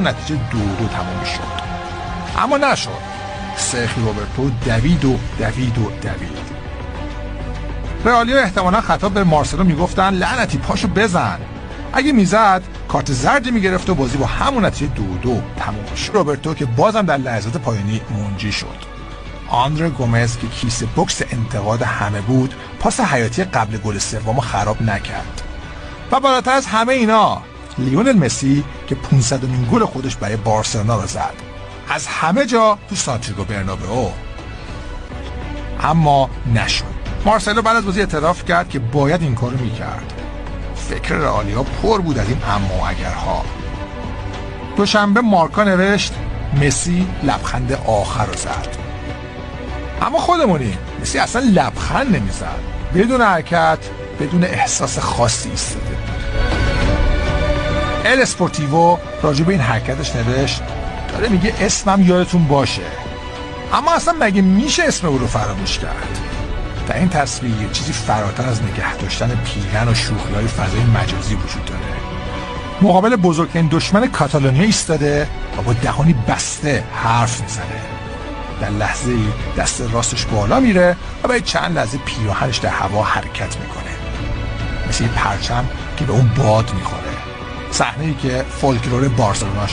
همون نتیجه 2-2 تمام شد. اما نشد. سرخیو روبرتو دوید. رئالیا احتمالا خطاب به مارسلو میگفتن لعنتی پاشو بزن. اگه میزد کارت زردی میگرفت و بازی با همون نتیجه 2-2 تمام شد. روبرتو که بازم در لحظات پایانی منجی شد. آندره گومز که کیسه بوکس انتقاد همه بود پاس حیاتی قبل گل سومو خراب نکرد. و بالاتر از همه اینا لیونل مسی که 500مین گل خودش برای بارسلونا رو زد. از همه جا تو سانتیاگو برنابئو. اما نشد. مارسلو بعد از بازی اعتراف کرد که باید این کارو میکرد. فکر رئالیا پر بود از این اما و اگرها. دوشنبه مارکا نوشت مسی لبخند آخر رو زد. اما خودمونی مسی اصلا لبخند نمیزد. بدون حرکت، بدون احساس خاصی ایستاده. ال اسپورتیو راجع به این حرکتش نوشت داره میگه اسمم یادتون باشه. اما اصلا مگه میشه اسم او رو فراموش کرد؟ در این تصویر چیزی فراتر از نگه داشتن پیرن و شوخی‌های فضای مجازی وجود داره. مقابل بزرگترین دشمن کاتالونیا ایستاده و با دهانی بسته حرف میزنه. در لحظه‌ای دست راستش بالا میره و بعد چند لحظه پیراهنش در هوا حرکت میکنه. مثل پرچم که به اون باد میخوره. صحنه‌ای که فولکلور بارسلونا